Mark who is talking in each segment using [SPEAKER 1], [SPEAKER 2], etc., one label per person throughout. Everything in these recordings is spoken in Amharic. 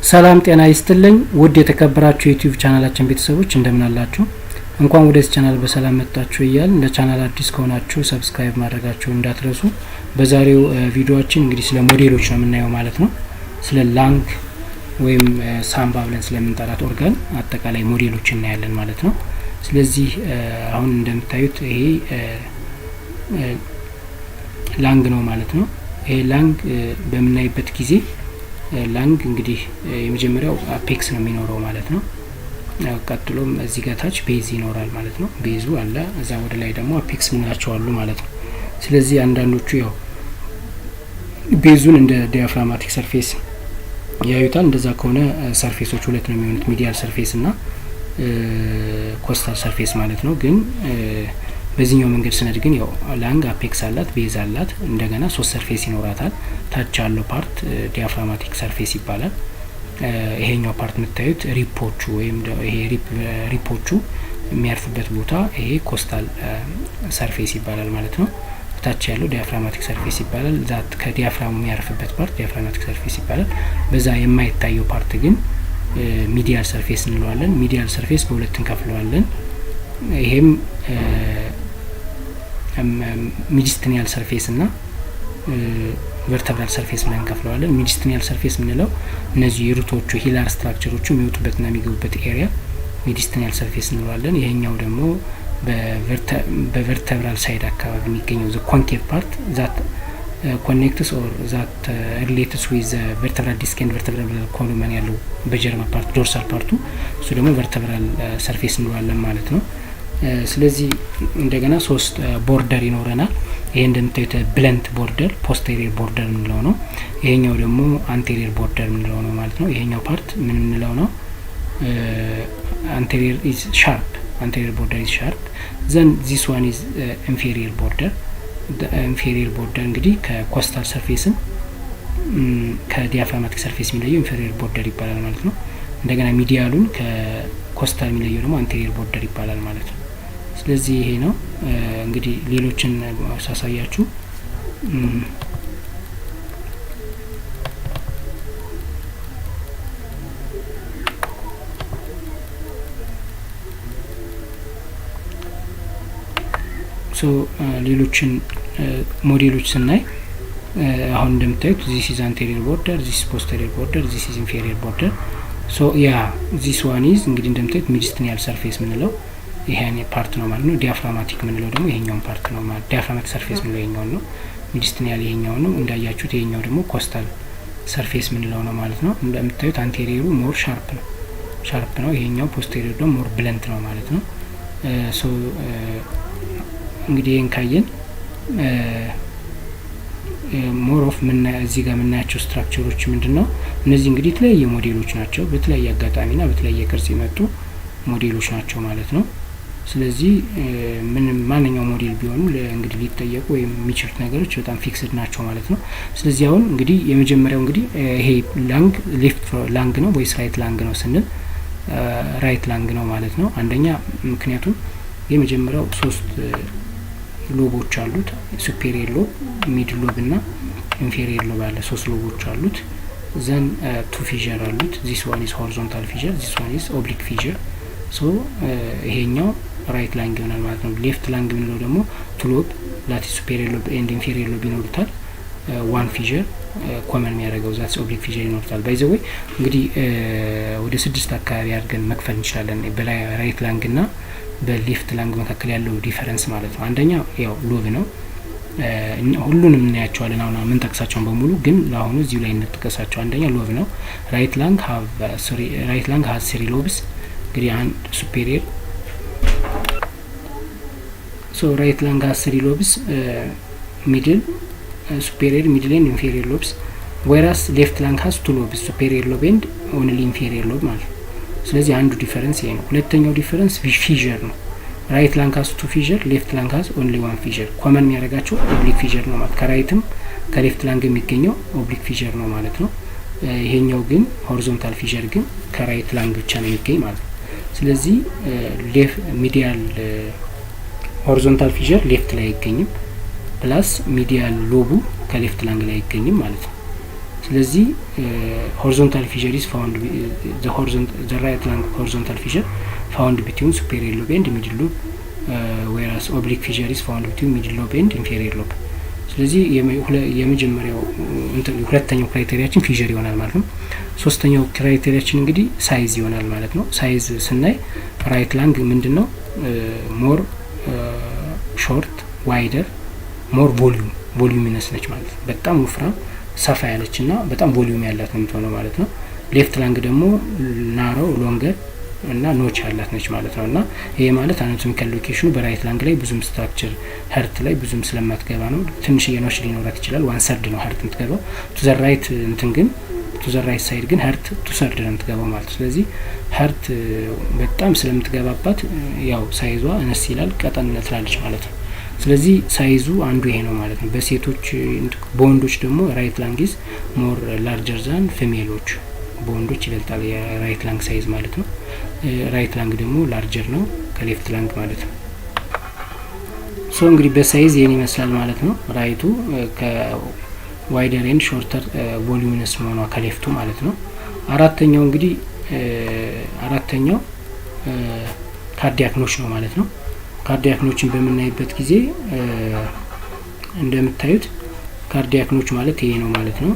[SPEAKER 1] ሰላም ጤና ይስጥልኝ ውድ የተከበራችሁ ዩቲዩብ ቻናላችን ቤተሰቦች እንደምን አላችሁ? እንኳን ወደዚህ ቻናል በሰላም መጣችሁ እያልን ለቻናል አዲስ ከሆናችሁ ሰብስክራይብ ማድረጋችሁን እንዳትረሱ። በዛሬው ቪዲዮአችን እንግዲህ ስለ ሞዴሎች ነው የምናየው ማለት ነው። ስለ ላንግ ወይም ሳምባ ብለን ስለምንጠራት ኦርጋን አጠቃላይ ሞዴሎች እናያለን ማለት ነው። ስለዚህ አሁን እንደምታዩት ይሄ ላንግ ነው ማለት ነው። ይሄ ላንግ በምናይበት ጊዜ ላንግ እንግዲህ የመጀመሪያው አፔክስ ነው የሚኖረው ማለት ነው። ቀጥሎም እዚህ ጋር ታች ቤዝ ይኖራል ማለት ነው። ቤዙ አለ፣ እዛ ወደ ላይ ደግሞ አፔክስ ምንላቸው አሉ ማለት ነው። ስለዚህ አንዳንዶቹ ያው ቤዙን እንደ ዲያፍራማቲክ ሰርፌስ ያዩታል። እንደዛ ከሆነ ሰርፌሶች ሁለት ነው የሚሆኑት፣ ሚዲያል ሰርፌስ እና ኮስታል ሰርፌስ ማለት ነው። ግን በዚህኛው መንገድ ስነድ ግን ያው ላንግ አፔክስ አላት፣ ቤዝ አላት፣ እንደገና ሶስት ሰርፌስ ይኖራታል። ታች ያለው ፓርት ዲያፍራማቲክ ሰርፌስ ይባላል። ይሄኛው ፓርት የምታዩት ሪፖቹ ወይም ይሄ ሪፖቹ የሚያርፍበት ቦታ ይሄ ኮስታል ሰርፌስ ይባላል ማለት ነው። ታች ያለው ዲያፍራማቲክ ሰርፌስ ይባላል። ዛት ከዲያፍራሙ የሚያርፍበት ፓርት ዲያፍራማቲክ ሰርፌስ ይባላል። በዛ የማይታየው ፓርት ግን ሚዲያል ሰርፌስ እንለዋለን። ሚዲያል ሰርፌስ በሁለት እንከፍለዋለን። ይሄም ሚዲስትኒያል ሰርፌስ እና ቨርተብራል ሰርፌስ ብለን እንከፍለዋለን። ሚዲስትኒያል ሰርፌስ የምንለው እነዚህ የሩቶቹ ሂላር ስትራክቸሮቹ የሚወጡበትና የሚገቡበት ኤሪያ ሚዲስትኒያል ሰርፌስ እንለዋለን። ይሄኛው ደግሞ በቨርተብራል ሳይድ አካባቢ የሚገኘው ዘ ኮንኬቭ ፓርት ዛት ኮኔክትስ ኦር ዛት ሪሌትስ ዊዝ ቨርተብራል ዲስክ ኤንድ ቨርተብራል ኮሎመን ያለው በጀርባ ፓርት ዶርሳል ፓርቱ እሱ ደግሞ ቨርተብራል ሰርፌስ እንለዋለን ማለት ነው። ስለዚህ እንደገና ሶስት ቦርደር ይኖረናል። ይሄ እንደምታዩት ብለንት ቦርደር ፖስቴሪየር ቦርደር የምንለው ነው። ይሄኛው ደግሞ አንቴሪየር ቦርደር የምንለው ነው ማለት ነው። ይሄኛው ፓርት ምን የምንለው ነው? አንቴሪየር ኢዝ ሻርፕ፣ አንቴሪየር ቦርደር ኢዝ ሻርፕ። ዘን ዚስ ዋን ኢዝ ኢንፌሪየር ቦርደር። ኢንፌሪየር ቦርደር እንግዲህ ከኮስታል ሰርፌስን ከዲያፍራማቲክ ሰርፌስ የሚለየው ኢንፌሪየር ቦርደር ይባላል ማለት ነው። እንደገና ሚዲያሉን ከኮስታል የሚለየው ደግሞ አንቴሪየር ቦርደር ይባላል ማለት ነው። ስለዚህ ይሄ ነው እንግዲህ ሌሎችን ሳሳያችሁ ሌሎችን ሞዴሎች ስናይ አሁን እንደምታዩት ዚስ ኢዝ አንቴሪየር ቦርደር፣ ዚስ ፖስቴሪየር ቦርደር፣ ዚስ ኢዝ ኢንፌሪየር ቦርደር። ዚስ ዋን ኢዝ እንግዲህ እንደምታዩት ሚዲስትኒያል ሰርፌስ ምንለው ይሄን ፓርት ነው ማለት ነው። ዲያፍራማቲክ ምንለው ደግሞ ይሄኛውን ፓርት ነው ማለት ዲያፍራማቲክ ሰርፌስ ምንለው ይሄኛውን ነው። ሚዲስትኒያል ይሄኛው ነው እንዳያችሁት። ይሄኛው ደግሞ ኮስታል ሰርፌስ ምንለው ነው ማለት ነው። እንደምታዩት አንቴሪየሩ ሞር ሻርፕ ነው። ይሄኛው ፖስቴሪየሩ ደግሞ ሞር ብለንት ነው ማለት ነው። እንግዲህ ይሄን ካየን ሞር ኦፍ እዚህ ጋር የምናያቸው ስትራክቸሮች ምንድነው? እነዚህ እንግዲህ የተለያየ ሞዴሎች ናቸው። በተለያየ አጋጣሚና በተለያየ ቅርጽ የመጡ ሞዴሎች ናቸው ማለት ነው። ስለዚህ ማንኛውም ሞዴል ቢሆኑ እንግዲህ ሊጠየቁ ወይም የሚችሉት ነገሮች በጣም ፊክስድ ናቸው ማለት ነው። ስለዚህ አሁን እንግዲህ የመጀመሪያው እንግዲህ ይሄ ላንግ ሌፍት ላንግ ነው ወይስ ራይት ላንግ ነው ስንል ራይት ላንግ ነው ማለት ነው። አንደኛ ምክንያቱም የመጀመሪያው ሶስት ሎቦች አሉት። ሱፔሪየር ሎብ፣ ሚድ ሎብ እና ኢንፌሪየር ሎብ አለ። ሶስት ሎቦች አሉት። ዘን ቱ ፊዥር አሉት። ዚስ ዋን ኢዝ ሆሪዞንታል ፊዥር፣ ዚስ ዋን ኢዝ ኦብሊክ ፊዥር። ይሄኛው ራይት ላንግ ይሆናል ማለት ነው። ሌፍት ላንግ የምንለው ደግሞ ቱ ሎብ ላቲስ ሱፔሪየር ሎብ ኤንድ ኢንፌሪየር ሎብ ይኖሩታል። ዋን ፊዥር ኮመን የሚያደርገው ዛት ኦብሊክ ፊዥር ይኖሩታል። ባይ ዘ ወይ እንግዲህ ወደ 6 አካባቢ አድርገን መክፈል እንችላለን በላይ ራይት ላንግ እና በሌፍት ላንግ መካከል ያለው ዲፈረንስ ማለት ነው። አንደኛ ያው ሎብ ነው። ሁሉንም እናያቸዋለን አሁን የምንጠቅሳቸውን በሙሉ፣ ግን ለአሁኑ እዚሁ ላይ እንጥቀሳቸው። አንደኛ ሎብ ነው። ራይት ላንግ ሀዝ 3 ሎብስ እንግዲህ አንድ ሱፔሪየር ራይት ላንግ ሀዝ 3 ሎብስ ሚድል ሱፔሪየር ሚድል ኤንድ ኢንፌሪየር ሎብስ ወይራስ ሌፍት ላንግ ሀዝ 2 ሎብስ ሱፔሪየር ሎብ ኤንድ ኦንሊ ኢንፌሪየር ሎብ ማለት ነው። ስለዚህ አንዱ ዲፈረንስ ይሄ ነው። ሁለተኛው ዲፈረንስ ፊዥር ነው። ራይት ላንግ ሀዝ 2 ፊዥር፣ ሌፍት ላንግ ሀዝ ኦንሊ 1 ፊዥር። ኮመን የሚያደርጋቸው ኦብሊክ ፊዥር ነው ማለት ከራይትም ከሌፍት ላንግ የሚገኘው ኦብሊክ ፊዥር ነው ማለት ነው። ይሄኛው ግን ሆሪዞንታል ፊዥር ግን ከራይት ላንግ ብቻ ነው የሚገኝ ማለት ነው። ስለዚህ ሚዲያል ሆሪዞንታል ፊዥር ሌፍት ላይ አይገኝም፣ ፕላስ ሚዲያል ሎቡ ከሌፍት ላንግ ላይ አይገኝም ማለት ነው። ስለዚህ ሆሪዞንታል ፊሸር ኢዝ ፋውንድ ዘ ራይት ላንግ ሆሪዞንታል ፊሸር ፋውንድ ቢትዊን ሱፔሪየር ሎብ ኤንድ ሚድል ሎብ ዌራስ ኦብሊክ ፊሸር ኢዝ ፋውንድ ቢትዊን ሚድል ሎብ ኤንድ ኢንፌሪየር ሎብ። ስለዚህ የመጀመሪያው ሁለተኛው ክራይቴሪያችን ፊሸር ይሆናል ማለት ነው። ሶስተኛው ክራይቴሪያችን እንግዲህ ሳይዝ ይሆናል ማለት ነው። ሳይዝ ስናይ ራይት ላንግ ምንድነው ሞር ሾርት ዋይደር ሞር ቮሊዩሚነስ ነች ማለት ነው። በጣም ወፍራም ሰፋ ያለች እና በጣም ቮሊዩም ያላት ነው የምትሆነው ማለት ነው። ሌፍት ላንግ ደግሞ ናሮ ሎንገር እና ኖች ያላት ነች ማለት ነው። እና ይሄ ማለት አናቶሚካል ሎኬሽኑ በራይት ላንግ ላይ ብዙም ስትራክቸር ሀርት ላይ ብዙም ስለማትገባ ነው። ትንሽ የኖች ሊኖራት ይችላል። 1/3 ነው ሀርት የምትገባው። ቱ ዘ ራይት እንትን ግን ቱ ዘ ራይት ሳይድ ግን ሀርት 2/3 ነው የምትገባው ማለት ነው። ስለዚህ ሀርት በጣም ስለምትገባባት ያው ሳይዟ አነስ ይላል፣ ቀጠን ትላለች ማለት ነው። ስለዚህ ሳይዙ አንዱ ይሄ ነው ማለት ነው። በሴቶች በወንዶች ደግሞ ራይት ላንግ ኢዝ ሞር ላርጀር ዛን ፊሜሎች፣ በወንዶች ይበልጣል የራይት ላንግ ሳይዝ ማለት ነው። ራይት ላንግ ደግሞ ላርጀር ነው ከሌፍት ላንግ ማለት ነው። ሶ እንግዲህ በሳይዝ ይሄን ይመስላል ማለት ነው። ራይቱ ከዋይደር ኤንድ ሾርተር ቮሉሚነስ መሆኗ ከሌፍቱ ማለት ነው። አራተኛው እንግዲህ ካርዲያክ ኖች ነው ማለት ነው። ካርዲያክ ኖችን በምናይበት ጊዜ እንደምታዩት ካርዲያክ ኖች ማለት ይሄ ነው ማለት ነው።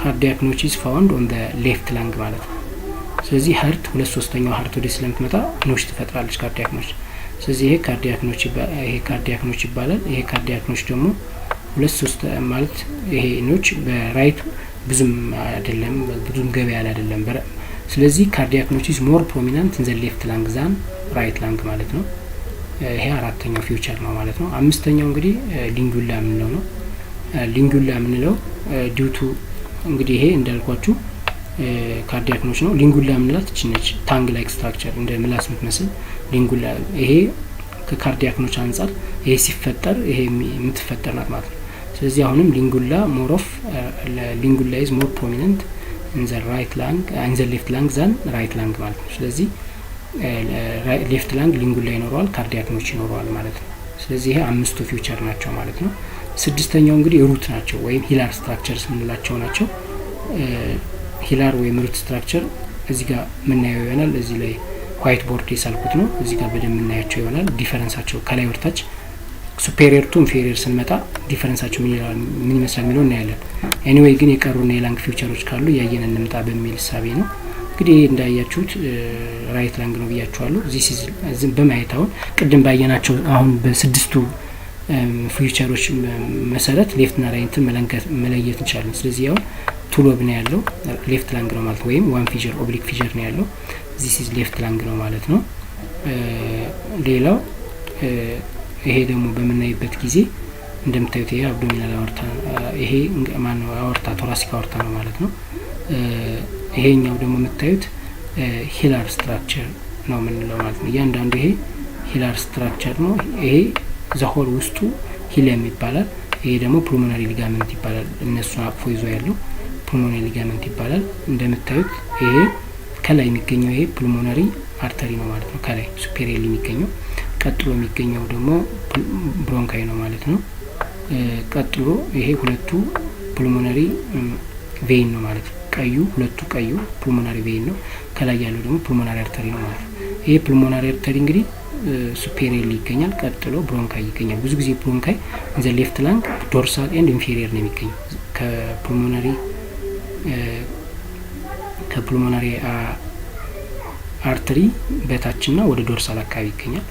[SPEAKER 1] ካርዲያክ ኖች ኢዝ ፋውንድ ኦን ዘ ሌፍት ላንግ ማለት ነው። ስለዚህ ሀርት 2/3 ሀርት ወደ ስለምትመጣ ኖች ትፈጥራለች ካርዲያክ ኖች። ስለዚህ ይሄ ካርዲያክ ኖች ይባላል። ይሄ ካርዲያክ ኖች ደግሞ 2/3 ማለት ይሄ ኖች በራይት ብዙም አይደለም፣ ብዙም ገበያ ያለ አይደለም። ስለዚህ ካርዲያክ ኖች ኢዝ ሞር ፕሮሚናንት ኢን ዘ ሌፍት ላንግ ዛን ራይት ላንግ ማለት ነው። ይሄ አራተኛው ፊውቸር ነው ማለት ነው። አምስተኛው እንግዲህ ሊንጉላ የምንለው ነው። ሊንጉላ የምንለው ዲዩቱ እንግዲህ ይሄ እንዳልኳችሁ ካርዲያክ ኖች ነው። ሊንጉላ የምንላት እቺ ነች፣ ታንግ ላይክ ስትራክቸር እንደ ምላስ የምትመስል ሊንጉላ። ይሄ ከካርዲያክ ኖች አንጻር ይሄ ሲፈጠር ይሄ የምትፈጠር ናት ማለት ነው። ስለዚህ አሁንም ሊንጉላ ሊንጉላ ኢዝ ሞር ፕሮሚነንት ኢን ዘ ራይት ላንግ ኢን ዘ ሌፍት ላንግ ዛን ራይት ላንግ ማለት ነው። ስለዚህ ሌፍት ላንግ ሊንጉላ ይኖረዋል፣ ካርዲያክ ኖች ይኖረዋል ማለት ነው። ስለዚህ ይሄ አምስቱ ፊውቸር ናቸው ማለት ነው። ስድስተኛው እንግዲህ ሩት ናቸው ወይም ሂላር ስትራክቸርስ የምንላቸው ናቸው። ሂላር ወይም ሩት ስትራክቸር እዚህ ጋር የምናየው ይሆናል። እዚህ ላይ ዋይት ቦርድ የሳልኩት ነው። እዚህ ጋር በደንብ የምናያቸው ይሆናል። ዲፈረንሳቸው ከላይ ወርታች ሱፔሪየር ቱ ኢንፌሪየር ስንመጣ ዲፈረንሳቸው ምን ይመስላል የሚለው እናያለን። ኤኒዌይ ግን የቀሩና የላንግ ፊውቸሮች ካሉ እያየን እንምጣ በሚል እሳቤ ነው። እንግዲህ እንዳያችሁት ራይት ላንግ ነው ብያችኋለሁ። እዚህ በማየት አሁን ቅድም ባየናቸው አሁን በስድስቱ ፊውቸሮች መሰረት ሌፍትና ራይትን መለየት እንችላለን። ስለዚህ አሁን ቱ ሎብ ነው ያለው ሌፍት ላንግ ነው ማለት ወይም ዋን ፊቸር ኦብሊክ ፊቸር ነው ያለው ዚስ ኢዝ ሌፍት ላንግ ነው ማለት ነው። ሌላው ይሄ ደግሞ በምናይበት ጊዜ እንደምታዩት ይሄ አብዶሚናል አወርታ ይሄ ማነው አወርታ ቶራሲክ አወርታ ነው ማለት ነው። ይሄኛው ደግሞ የምታዩት ሂላር ስትራክቸር ነው የምንለው ማለት ነው። እያንዳንዱ ይሄ ሂላር ስትራክቸር ነው። ይሄ ዘሆል ውስጡ ሂሊየም ይባላል። ይሄ ደግሞ ፕሉሞናሪ ሊጋመንት ይባላል። እነሱ አቅፎ ይዞ ያለው ፕሉሞናሪ ሊጋመንት ይባላል። እንደምታዩት ይሄ ከላይ የሚገኘው ይሄ ፕሉሞናሪ አርተሪ ነው ማለት ነው። ከላይ ሱፔሪየር የሚገኘው ቀጥሎ የሚገኘው ደግሞ ብሮንካይ ነው ማለት ነው። ቀጥሎ ይሄ ሁለቱ ፕሉሞናሪ ቬይን ነው ማለት ነው። ሁለቱ ቀዩ ፕሉሞናሪ ቬይን ነው። ከላይ ያለው ደግሞ ፕሉሞናሪ አርተሪ ነው ማለት ነው። ይሄ ፕሉሞናሪ አርተሪ እንግዲህ ሱፔሪየር ይገኛል። ቀጥሎ ብሮንካይ ይገኛል። ብዙ ጊዜ ብሮንካይ ኢን ዘ ሌፍት ላንግ ዶርሳል ኤንድ ኢንፌሪየር ነው የሚገኘው። ከፕሉሞናሪ አርተሪ በታችና ወደ ዶርሳል አካባቢ ይገኛል።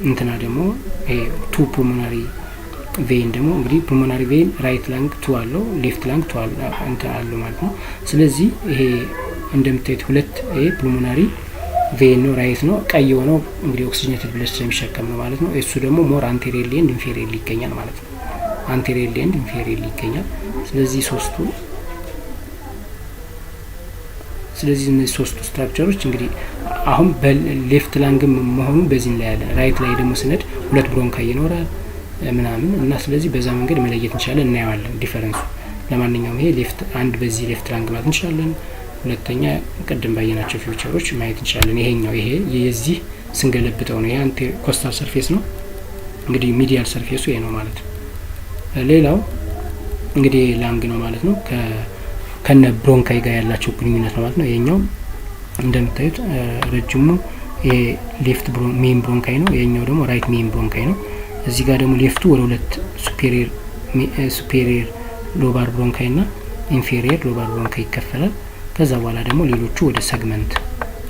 [SPEAKER 1] እንትና ደግሞ ይሄ ቱ ፕሉሞናሪ ቬይን ደግሞ እንግዲህ ፕሉሞናሪ ቬይን ራይት ላንግ ቱ አለው፣ ሌፍት ላንግ ቱ አለው ማለት ነው። ስለዚህ ይሄ እንደምታዩት ሁለት ይሄ ፕሉሞናሪ ቬይን ነው፣ ራይት ነው። ቀይ የሆነው እንግዲህ ኦክሲጅኔትድ ብለድ ስለሚሸከም ነው ማለት ነው። እሱ ደግሞ ሞር አንቴሪየርሊ ኤንድ ኢንፌሪየርሊ ይገኛል ማለት ነው። አንቴሪየርሊ ኤንድ ኢንፌሪየርሊ ይገኛል። ስለዚህ እነዚህ ሶስቱ ስትራክቸሮች እንግዲህ አሁን በሌፍት ላንግ መሆኑ በዚህ ላይ ያለ፣ ራይት ላይ ደግሞ ስነድ ሁለት ብሮንካይ ይኖራል ምናምን እና ስለዚህ በዛ መንገድ መለየት እንችላለን፣ እናየዋለን ዲፈረንሱ። ለማንኛውም ይሄ አንድ በዚህ ሌፍት ላንግ ማለት እንችላለን። ሁለተኛ ቅድም ባየናቸው ፊውቸሮች ማየት እንችላለን። ይሄኛው ይሄ የዚህ ስንገለብጠው ነው። ይሄ ኮስታል ሰርፌስ ነው እንግዲህ ሚዲያል ሰርፌሱ ይሄ ነው ማለት ነው። ሌላው እንግዲህ ላንግ ነው ማለት ነው። ከነ ብሮንካይ ጋር ያላቸው ግንኙነት ነው ማለት ነው። ይሄኛው እንደምታዩት ረጅሙ ሌፍት ሜን ብሮንካይ ነው። ይሄኛው ደግሞ ራይት ሜን ብሮንካይ ነው። እዚህ ጋር ደግሞ ሌፍቱ ወደ ሁለት ሱፔሪየር ሎባር ብሮንካይ እና ኢንፌሪየር ሎባር ብሮንካይ ይከፈላል። ከዛ በኋላ ደግሞ ሌሎቹ ወደ ሰግመንት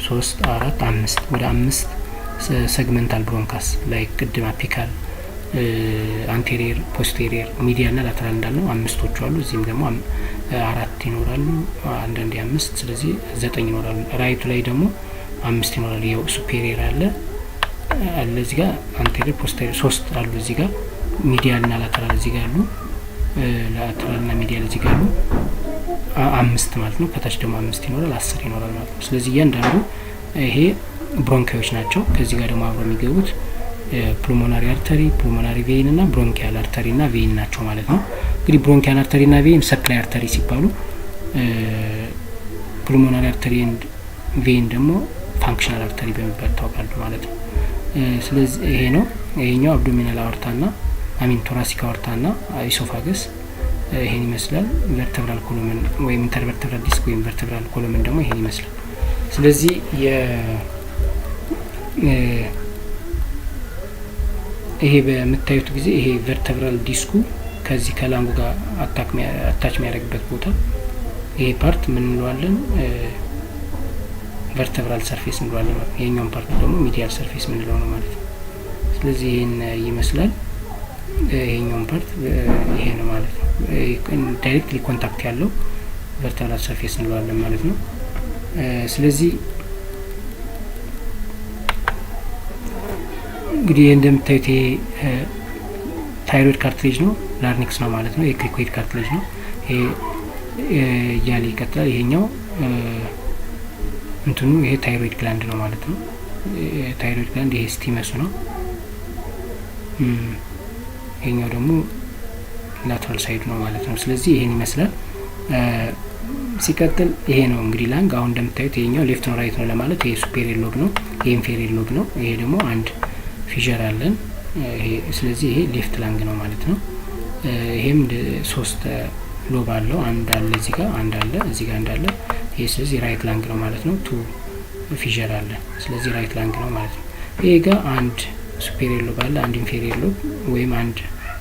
[SPEAKER 1] 3 4 5 ወደ 5 ሰግመንታል ብሮንካስ ላይ ቅድም አፒካል፣ አንቴሪየር፣ ፖስቴሪየር፣ ሚዲያል ና ላተራል እንዳልነው 5ቶቹ አሉ። እዚህም ደግሞ 4 ይኖራሉ፣ አንዳንዴ 5። ስለዚህ 9 ይኖራሉ። ራይቱ ላይ ደግሞ 5 ይኖራሉ። ያው ሱፔሪየር አለ እዚህ ጋር፣ አንቴሪየር፣ ፖስቴሪየር 3 አሉ። እዚህ ጋር ሚዲያል ና ላተራል እዚህ ጋር አሉ። ላተራል ና ሚዲያል እዚህ ጋር አሉ። 5 ማለት ነው። ከታች ደግሞ 5 ይኖራል፣ 10 ይኖራል ማለት ነው። ስለዚህ እያንዳንዱ ይሄ ብሮንካዮች ናቸው። ከዚህ ጋር ደግሞ አብረው የሚገቡት ፕሉሞናሪ አርተሪ፣ ፕሉሞናሪ ቬይን እና ብሮንኪያል አርተሪ ና ቬይን ናቸው ማለት ነው። እንግዲህ ብሮንኪያል አርተሪ ና ቬይን ሰፕላይ አርተሪ ሲባሉ፣ ፕሉሞናሪ አርተሪ ኤንድ ቬይን ደግሞ ፋንክሽናል አርተሪ በመባል ይታወቃሉ ማለት ነው። ስለዚህ ይሄ ነው። ይሄኛው አብዶሚናል አወርታ ና ቶራሲክ አወርታ ና ኢሶፋገስ ይሄን ይመስላል። ቨርተብራል ኮሎመን ወይም ኢንተርቨርተብራል ዲስክ ወይም ቨርተብራል ኮሎመን ደግሞ ይሄን ይመስላል። ስለዚህ ይሄ በምታዩት ጊዜ ይሄ ቨርተብራል ዲስኩ ከዚህ ከላንጉ ጋር አታች የሚያደርግበት ቦታ ይሄ ፓርት ምን እንለዋለን? ቨርተብራል ሰርፌስ እንለዋለን ማለት ነው። ይሄኛውን ፓርት ደግሞ ሚዲያል ሰርፌስ ምንለው ነው ማለት ነው። ስለዚህ ይሄን ይመስላል። ይሄኛውን ፓርት ይሄ ነው ማለት ነው። ዳይሬክትሊ ኮንታክት ያለው ቨርተብራል ሰርፌስ እንለዋለን ማለት ነው። ስለዚህ እንግዲህ እንደምታዩት ይሄ ታይሮይድ ካርትሌጅ ነው፣ ላርኒክስ ነው ማለት ነው። የክሪኮይድ ካርትሌጅ ነው። ይሄ እያለ ይቀጥላል። ይሄኛው እንትኑ ይሄ ታይሮይድ ግላንድ ነው ማለት ነው። ታይሮይድ ግላንድ ይሄ ስቲመሱ ነው። ይሄኛው ደግሞ ላተራል ሳይድ ነው ማለት ነው። ስለዚህ ይሄን ይመስላል። ሲቀጥል ይሄ ነው እንግዲህ ላንግ። አሁን እንደምታዩት ይሄኛው ሌፍት ነው ራይት ነው ለማለት ይሄ ሱፔሪየር ሎብ ነው፣ ይሄ ኢንፌሪየር ሎብ ነው። ይሄ ደግሞ አንድ ፊዠር አለን። ስለዚህ ይሄ ሌፍት ላንግ ነው ማለት ነው። ይሄም 3 ሎብ አለው። አንድ አለ እዚህ ጋር፣ አንድ አለ እዚህ ጋር እንዳለ። ይሄ ስለዚህ ራይት ላንግ ነው ማለት ነው። 2 ፊዠር አለ። ስለዚህ ራይት ላንግ ነው ማለት ነው። ይሄ ጋር አንድ ሱፔሪየር ሎብ አለ፣ አንድ ኢንፌሪየር ሎብ ወይም አንድ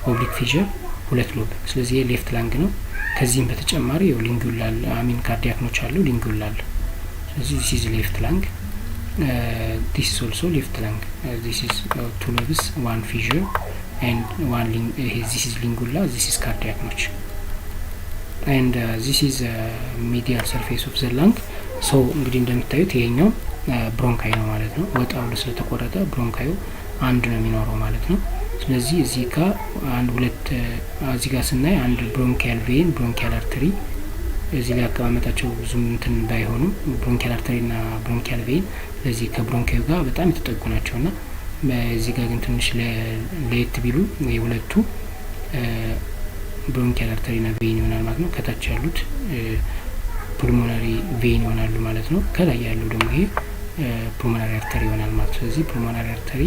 [SPEAKER 1] ኦብሊክ ፊዠር፣ 2 ሎብ። ስለዚህ ይሄ ሌፍት ላንግ ነው። ከዚህም በተጨማሪ ያው ሊንጉላ አለ፣ ካርዲያክኖች አሉ፣ ሊንጉላ አለ። ስለዚህ ዲስ ኢዝ ሌፍት ላንግ። this is also left lung. This is 2 lobes, 1 fissure and 1 this is lingula, this is cardiac notch, and this is medial surface of the lung. so እንግዲህ እንደምታዩት ይሄኛው ብሮንካይ ነው ማለት ነው። ወጣ ብሎ ስለተቆረጠ ብሮንካዩ አንድ ነው የሚኖረው ማለት ነው። ስለዚህ እዚህ ጋር አንድ ሁለት እዚህ ጋር ስናይ አንድ ብሮንኪያል ቬን፣ ብሮንኪያል አርተሪ እዚህ ላይ አቀማመጣቸው ብዙም እንትን ባይሆኑ ብሮንኪያል አርተሪ ና ብሮንኪያል ቬን ለዚህ ከብሮንካዩ ጋር በጣም የተጠጉ ናቸውና እዚህ ጋር ግን ትንሽ ለየት ቢሉ የሁለቱ ብሮንኪያል አርተሪ ና ቬን ይሆናል ማለት ነው። ከታች ያሉት ፑልሞናሪ ቬን ይሆናሉ ማለት ነው። ከላይ ያለው ደግሞ ይሄ ፑልሞናሪ አርተሪ ይሆናል ማለት ነው። ስለዚህ ፑልሞናሪ አርተሪ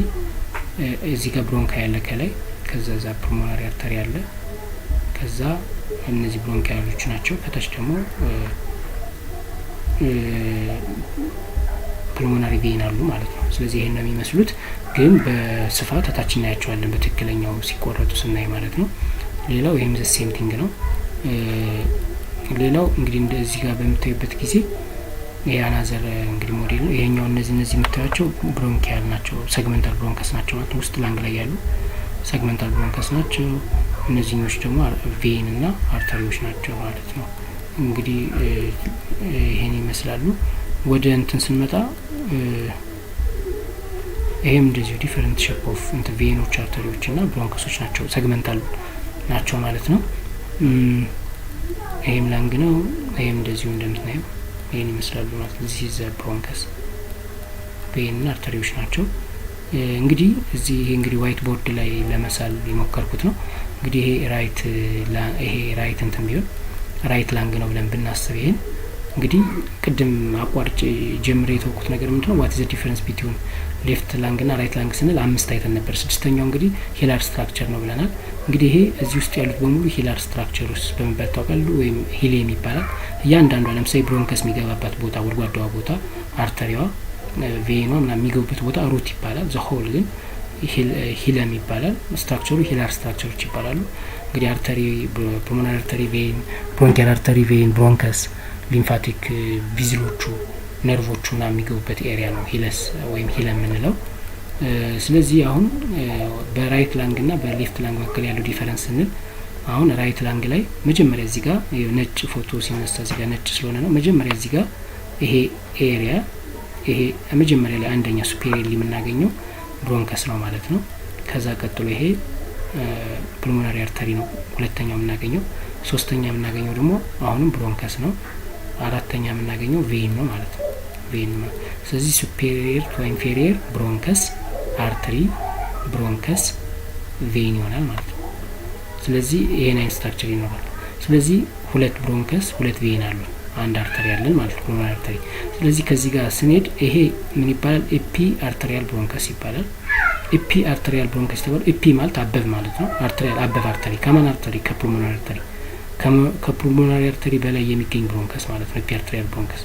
[SPEAKER 1] እዚህ ጋር ብሮንካይ ያለ ከላይ፣ ከዛ ዛ ፑልሞናሪ አርተሪ ያለ፣ ከዛ እነዚህ ብሮንካዮች ናቸው። ከታች ደግሞ ፑልሞናሪ ቬን አሉ ማለት ነው። ስለዚህ ይሄን ነው የሚመስሉት፣ ግን በስፋት ታች እናያቸዋለን በትክክለኛው ሲቆረጡ ስናይ ማለት ነው። ሌላው ይሄም ዘ ሴም ቲንግ ነው። ሌላው እንግዲህ እንደዚህ ጋር በምታዩበት ጊዜ ይሄ አናዘር እንግዲህ ሞዴል ነው። ይሄኛው እነዚህ የምታያቸው ብሮንኪያል ናቸው፣ ሰግመንታል ብሮንከስ ናቸው ማለት ውስጥ ላንግ ላይ ያሉ ሰግመንታል ብሮንከስ ናቸው። እነዚህኞች ደግሞ ቬን እና አርተሪዎች ናቸው ማለት ነው። እንግዲህ ይሄን ይመስላሉ። ወደ እንትን ስንመጣ ይሄም እንደዚሁ ዲፈረንት ሼፕ ኦፍ እንትን ቬኖች፣ አርተሪዎች እና ብሮንከሶች ናቸው፣ ሰግመንታል ናቸው ማለት ነው። ይሄም ላንግ ነው። ይሄም እንደዚሁ እንደምትናየው ይሄን ይመስላሉ ማለት ነው። እዚህ ዘ ብሮንከስ ቬን እና አርተሪዎች ናቸው። እንግዲህ እዚህ ይሄ እንግዲህ ዋይት ቦርድ ላይ ለመሳል የሞከርኩት ነው። እንግዲህ ይሄ ራይት እንትን ቢሆን ራይት ላንግ ነው ብለን ብናስብ ይሄን እንግዲህ ቅድም አቋርጭ ጀምሬ የተወኩት ነገር ምንድነው? ዋት ኢዝ ዘ ዲፈረንስ ቢትዊን ሌፍት ላንግ እና ራይት ላንግ ስንል 5 አይተን ነበር። ስድስተኛው እንግዲህ ሂላር ስትራክቸር ነው ብለናል። እንግዲህ ይሄ እዚህ ውስጥ ያሉት በሙሉ ሂላር ስትራክቸርስ በመባል ይታወቃሉ፣ ወይም ሂሌም ይባላል። እያንዳንዷ ለምሳሌ ብሮንከስ የሚገባባት ቦታ ጉድጓዳዋ ቦታ አርተሪዋ ቬኗ ምናምን የሚገቡበት ቦታ ሩት ይባላል። ዘሆል ግን ሂለም ይባላል። ስትራክቸሩ ሂላር ስትራክቸሮች ይባላሉ። እንግዲህ አርተሪ ፑልሞናሪ አርተሪ ቬን፣ ብሮንኪያል አርተሪ ቬን፣ ብሮንከስ፣ ሊምፋቲክ ቪዝሎቹ ነርቮቹ ና የሚገቡበት ኤሪያ ነው ሂለስ ወይም ሂለም የምንለው። ስለዚህ አሁን በራይት ላንግ ና በሌፍት ላንግ መካከል ያለው ዲፈረንስ ስንል አሁን ራይት ላንግ ላይ መጀመሪያ እዚህ ጋር ነጭ ፎቶ ሲነሳ እዚህ ጋር ነጭ ስለሆነ ነው። መጀመሪያ እዚህ ጋር ይሄ ኤሪያ ይሄ መጀመሪያ ላይ አንደኛ ሱፔሪየርሊ የምናገኘው ብሮንከስ ነው ማለት ነው። ከዛ ቀጥሎ ይሄ ፑልሞናሪ አርተሪ ነው ሁለተኛው የምናገኘው። ሶስተኛ የምናገኘው ደግሞ አሁንም ብሮንከስ ነው። አራተኛ የምናገኘው ቬን ነው ማለት ነው። ቬን ነው። ስለዚህ ሱፔሪየር ቱ ኢንፌሪየር ብሮንከስ አርተሪ ብሮንከስ ቬን ይሆናል ማለት ነው። ስለዚህ ይሄን አይነት ስትራክቸር ይኖራል። ስለዚህ ሁለት ብሮንከስ ሁለት ቬን አሉ፣ አንድ አርተሪ ያለን ማለት ነው ፑልሞናሪ አርተሪ። ስለዚህ ከዚህ ጋር ስንሄድ ይሄ ምን ይባላል? ኤፒ አርተሪያል ብሮንከስ ይባላል። ኤፒ አርተሪያል ብሮንከስ ይባላል። ኤፒ ማለት አበብ ማለት ነው። አርተሪያል አበብ አርተሪ ከማን አርተሪ? ከፑልሞናሪ አርተሪ። ከፑልሞናሪ አርተሪ በላይ የሚገኝ ብሮንከስ ማለት ነው ኤፒ አርተሪያል ብሮንከስ።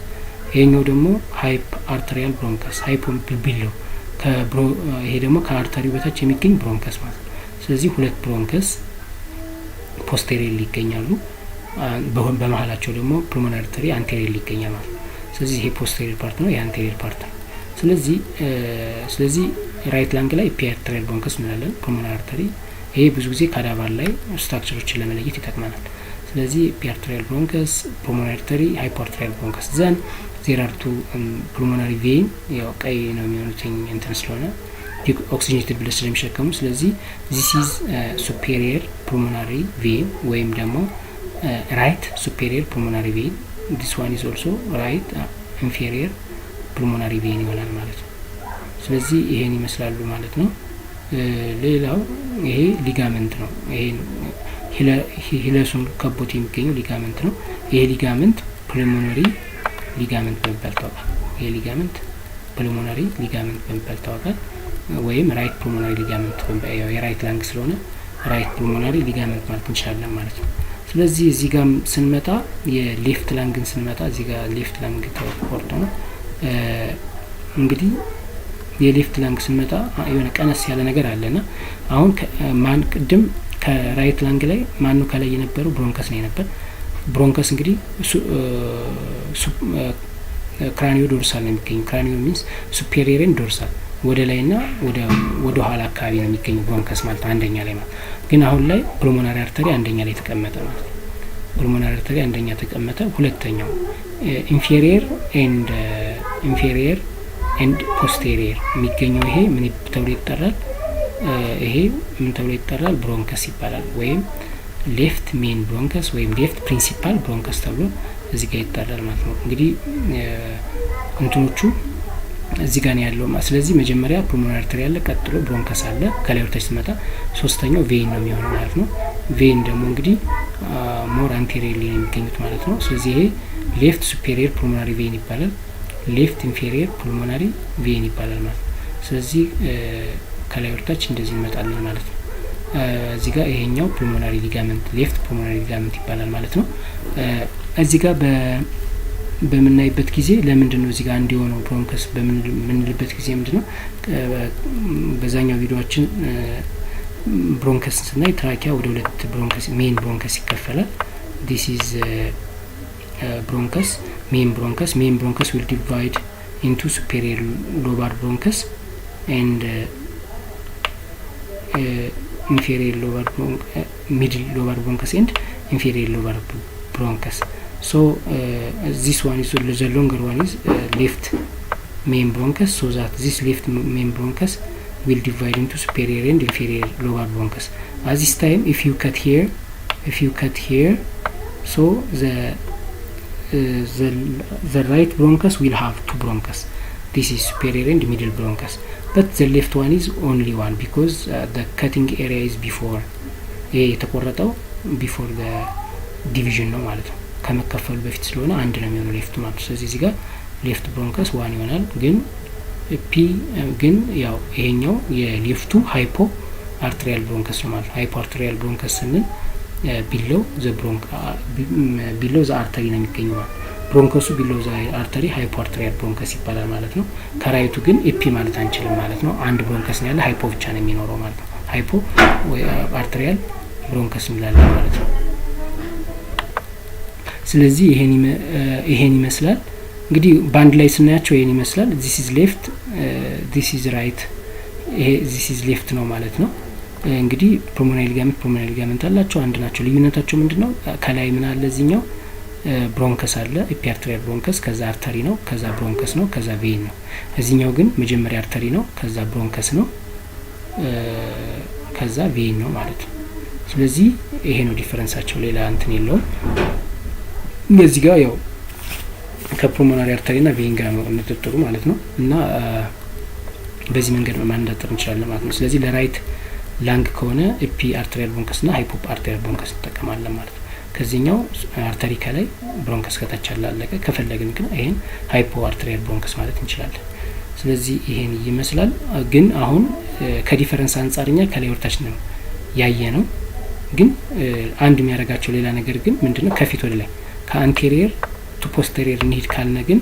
[SPEAKER 1] ይሄኛው ደግሞ ሃይፕ አርተሪያል ብሮንከስ ሃይፖ ቢሎ ይሄ ደግሞ ከአርተሪው በታች የሚገኝ ብሮንከስ ማለት ነው። ስለዚህ ሁለት ብሮንከስ ፖስቴሪየር ይገኛሉ። በመሀላቸው ደግሞ ፑልሞናሪ አርተሪ አንቴሪየር ይገኛል ማለት ነው። ስለዚህ ይሄ ፖስቴሪየር ፓርት ነው፣ ይሄ አንቴሪየር ፓርት ነው። ስለዚህ ራይት ላንግ ላይ ኤፒ አርተሪያል ብሮንከስ እንላለን። ፑልሞናሪ አርተሪ ይሄ ብዙ ጊዜ ካዳቫር ላይ ስትራክቸሮችን ለመለየት ይጠቅመናል። ስለዚህ ኤፒ አርተሪያል ብሮንከስ፣ ፑልሞናሪ አርተሪ፣ ሃይፖ አርተሪያል ብሮንከስ ዘን ዜር አር ቱ ፑልሞናሪ ቬን ያው ቀይ ነው የሚሆኑት እንትን ስለሆነ ኦክሲጅኔትድ ብለድ ስለሚሸከሙ። ስለዚህ ዚስ ኢዝ ሱፔሪየር ፑልሞናሪ ቬን ወይም ደግሞ ራይት ሱፔሪየር ፑልሞናሪ ቬን። ዲስ ዋን ኢዝ ኦልሶ ራይት ኢንፌሪየር ፑልሞናሪ ቬን ይሆናል ማለት ነው። ስለዚህ ይሄን ይመስላሉ ማለት ነው። ሌላው ይሄ ሊጋመንት ነው። ይሄ ሂለሱን ከቦት የሚገኘው ሊጋመንት ነው። ይሄ ሊጋመንት ፑልሞናሪ ሊጋመንት በመባል ታወቃል። ይሄ ሊጋመንት ፑልሞናሪ ሊጋመንት በመባል ታወቃል። ወይም ራይት ፑልሞናሪ ሊጋመንት የራይት ላንግ ስለሆነ ራይት ፑልሞናሪ ሊጋመንት ማለት እንችላለን ማለት ነው። ስለዚህ እዚህ ጋር ስንመጣ የሌፍት ላንግን ስንመጣ እዚህ ጋር ሌፍት ላንግ ተቆርጦ ነው እንግዲህ የሌፍት ላንግ ስንመጣ የሆነ ቀነስ ያለ ነገር አለና አሁን ማን ቅድም ከራይት ላንግ ላይ ማኑ ከላይ የነበረው ብሮንከስ ነው የነበር። ብሮንከስ እንግዲህ ክራኒዮ ዶርሳል ነው የሚገኘው። ክራኒዮ ሚንስ ሱፔሪየር ኤንድ ዶርሳል ወደ ላይና ወደ ኋላ አካባቢ ነው የሚገኘው ብሮንከስ ማለት አንደኛ ላይ ማለት። ግን አሁን ላይ ፑልሞናሪ አርተሪ አንደኛ ላይ ተቀመጠ ማለት ነው። ፑልሞናሪ አርተሪ አንደኛ ተቀመጠ። ሁለተኛው ኢንፌሪየር ኤንድ ፖስቴሪየር የሚገኘው ይሄ ምን ተብሎ ይጠራል? ይሄ ምን ተብሎ ይጠራል? ብሮንከስ ይባላል። ወይም ሌፍት ሜን ብሮንከስ ወይም ሌፍት ፕሪንሲፓል ብሮንከስ ተብሎ እዚህ ጋር ይጠራል ማለት ነው። እንግዲህ እንትኖቹ እዚህ ጋር ነው ያለው። ስለዚህ መጀመሪያ ፑልሞናሪ አርተሪ አለ፣ ቀጥሎ ብሮንከስ አለ፣ ከላይ ወርታች ሲመጣ ሶስተኛው ቬን ነው የሚሆነው ማለት ነው። ቬን ደግሞ እንግዲህ ሞር አንቴሪየርሊ ነው የሚገኙት ማለት ነው። ስለዚህ ይሄ ሌፍት ሱፔሪየር ፑልሞናሪ ቬን ይባላል፣ ሌፍት ኢንፌሪየር ፑልሞናሪ ቬን ይባላል ማለት ነው። ስለዚህ ከላይ ወርታች እንደዚህ እንመጣለን ማለት ነው። እዚህ ጋር ይሄኛው ፑልሞናሪ ሊጋመንት ሌፍት ፑልሞናሪ ሊጋመንት ይባላል ማለት ነው። እዚህ ጋር በምናይበት ጊዜ ለምንድን ነው እዚህ ጋር እንዲሆነው ብሮንከስ በምንልበት ጊዜ ምንድነው በዛኛው ቪዲዮአችን ብሮንከስ ስናይ ትራኪያ ወደ ሁለት ብሮንከስ ሜን ብሮንከስ ይከፈላል። ዲስ ኢዝ ብሮንከስ ሜን ብሮንከስ ዊል ዲቫይድ ኢንቱ ሱፔሪየር ሎባር ብሮንከስ ኤንድ inferior lobar middle lobar bronchus and inferior lobar bronchus. So this one is the longer one is left main bronchus, so that this left main bronchus will divide into superior and inferior lobar bronchus. At this time if you cut here so the right bronchus will have two bronchus. This is superior and middle bronchus, but the left one is only one because the cutting area is before የተቆረጠው before the division ነው ማለት ነው። ከመከፈሉ በፊት ስለሆነ አንድ ነው የሚሆነው ሌፍት ማለት ነው። ስለዚህ እዚህ ጋር ሌፍት ብሮንከስ ዋን ይሆናል፣ ግን ፒ ግን ያው ይሄኛው የሌፍቱ ሃይፖ አርትሪያል ብሮንከስ ነው ማለት ነው። ሃይፖ አርትሪያል ብሮንከስ ስንል ቢሎ ዘ አርተሪ ነው የሚገኘው ማለት ብሮንከሱ ቢሎ ዘ አርተሪ ሃይፖ አርትሪያል ብሮንከስ ይባላል ማለት ነው። ከራይቱ ግን ኤፒ ማለት አንችልም ማለት ነው። አንድ ብሮንከስ ነው ያለ፣ ሃይፖ ብቻ ነው የሚኖረው ማለት ነው። ሃይፖ ወይ አርትሪያል ብሮንከስ እንላለን ማለት ነው። ስለዚህ ይሄን ይመስላል እንግዲህ በአንድ ላይ ስናያቸው ይሄን ይመስላል። ዚስ ኢዝ ሌፍት ዚስ ኢዝ ራይት፣ ይሄ ዚስ ኢዝ ሌፍት ነው ማለት ነው። እንግዲህ ፑልሞናሪ ሊጋመንት አላቸው፣ አንድ ናቸው። ልዩነታቸው ምንድነው? ከላይ ምን አለ? እዚህኛው ብሮንከስ አለ፣ ኤፒአርተሪያል ብሮንከስ፣ ከዛ አርተሪ ነው፣ ከዛ ብሮንከስ ነው፣ ከዛ ቬን ነው። እዚህኛው ግን መጀመሪያ አርተሪ ነው፣ ከዛ ብሮንከስ ነው፣ ከዛ ቬን ነው ማለት ነው። ስለዚህ ይሄ ነው ዲፈረንሳቸው፣ ሌላ እንትን የለውም። እዚህ ጋር ያው ከፑልሞናሪ አርተሪና ቬን ጋር ነው ንጥጥሩ ማለት ነው። እና በዚህ መንገድ ማንዳጠር እንችላለን ማለት ነው። ስለዚህ ለራይት ላንግ ከሆነ ኤፒ አርተሪያል ብሮንከስ ና ሃይፖ አርተሪያል ብሮንከስ እንጠቀማለን ማለት ነው። ከዚህኛው አርተሪ ከላይ ብሮንከስ ከታች አላለቀ። ከፈለግን ግን ይሄን ሃይፖ አርተሪያል ብሮንከስ ማለት እንችላለን። ስለዚህ ይሄን ይመስላል። ግን አሁን ከዲፈረንስ አንጻርኛ ከላይ ወርታች ነው ያየ ነው። ግን አንድ የሚያደርጋቸው ሌላ ነገር ግን ምንድነው? ከፊት ወደ ላይ ከአንቴሪየር ቱ ፖስቴሪየር እንሂድ ካልነ ግን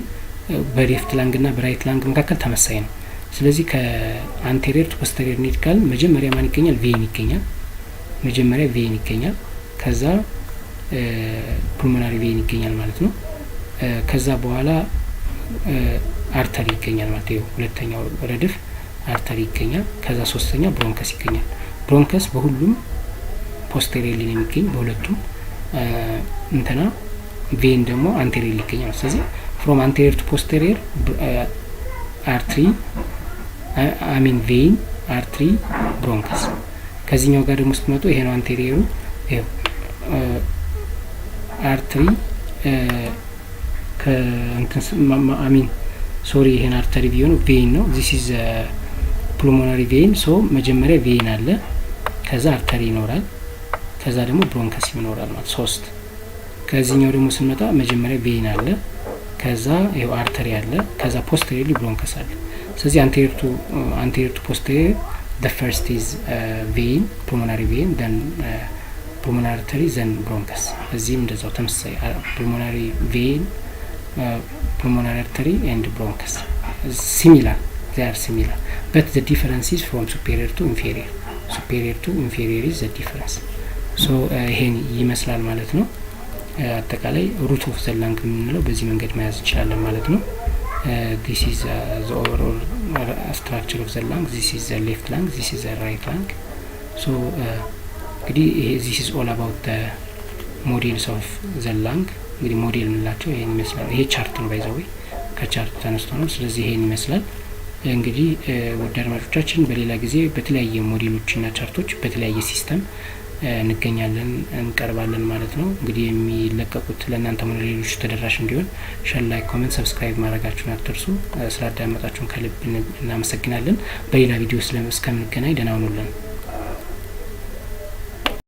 [SPEAKER 1] በሌፍት ላንግ ና በራይት ላንግ መካከል ተመሳይ ነው። ስለዚህ ከአንቴሪየር ቱ ፖስቴሪየር እንሂድ ካልን መጀመሪያ ማን ይገኛል? ቬን ይገኛል። መጀመሪያ ቬን ይገኛል። ከዛ ፑልሞናሪ ቬን ይገኛል ማለት ነው። ከዛ በኋላ አርተሪ ይገኛል ማለት ነው። ሁለተኛው ረድፍ አርተሪ ይገኛል። ከዛ ሶስተኛ ብሮንከስ ይገኛል። ብሮንከስ በሁሉም ፖስቴሪየር ላይ የሚገኝ በሁለቱም እንትና ቬን ደግሞ አንቴሪየር ይገኛል። ስለዚህ ፍሮም አንቴሪየር ቱ ፖስቴሪየር አርትሪ አሚን ቬን አርትሪ ብሮንከስ። ከዚህኛው ጋር ደግሞ ስትመጡ ይሄ ነው አንቴሪየሩ። ይሄው አርትሪ ከእንትን አሚን ሶሪ ይሄን አርተሪ ቢሆን ቬን ነው። ዚስ ኢዝ ፑልሞናሪ ቬን። ሶ መጀመሪያ ቬን አለ፣ ከዛ አርተሪ ይኖራል፣ ከዛ ደግሞ ብሮንከስ ይኖራል ማለት ሶስት። ከዚህኛው ደግሞ ስንመጣ መጀመሪያ ቬን አለ፣ ከዛ ይሄው አርተሪ አለ፣ ከዛ ፖስቴሪየርሊ ብሮንከስ አለ። ስለዚህ አንቴሪየር ቱ ፖስቴሪየር the first is vein pulmonary vein then pulmonary artery then bronchus። እዚህም እንደዛው ተመሳሳይ pulmonary vein pulmonary artery and bronchus similar, they are similar but the difference is from superior to inferior. superior to inferior is the difference. so ይሄን ይመስላል ማለት ነው። አጠቃላይ ሩት ኦፍ ዘ ላንግ የምንለው በዚህ መንገድ መያዝ እንችላለን ማለት ነው። this is the overall structure of the lung. this is the left lung, this is the right lung. so እንግዲህ this is all about the models of the lung። እንግዲህ ሞዴል የምንላቸው ይሄን ይመስላል። ይሄ ቻርት ነው ባይዘው ከቻርት ተነስቶ ነው። ስለዚህ ይሄን ይመስላል። እንግዲህ ውድ አድማጮቻችን በሌላ ጊዜ በተለያየ ሞዴሎችና ቻርቶች በተለያየ ሲስተም እንገኛለን እንቀርባለን ማለት ነው። እንግዲህ የሚለቀቁት ለእናንተ ሆነ ሌሎች ተደራሽ እንዲሆን ሼር፣ ላይክ፣ ኮሜንት፣ ሰብስክራይብ ማድረጋችሁን አትርሱ። ስላዳመጣችሁን ከልብ እናመሰግናለን። በሌላ ቪዲዮ እስከምንገናኝ ደህና ሁኑልን።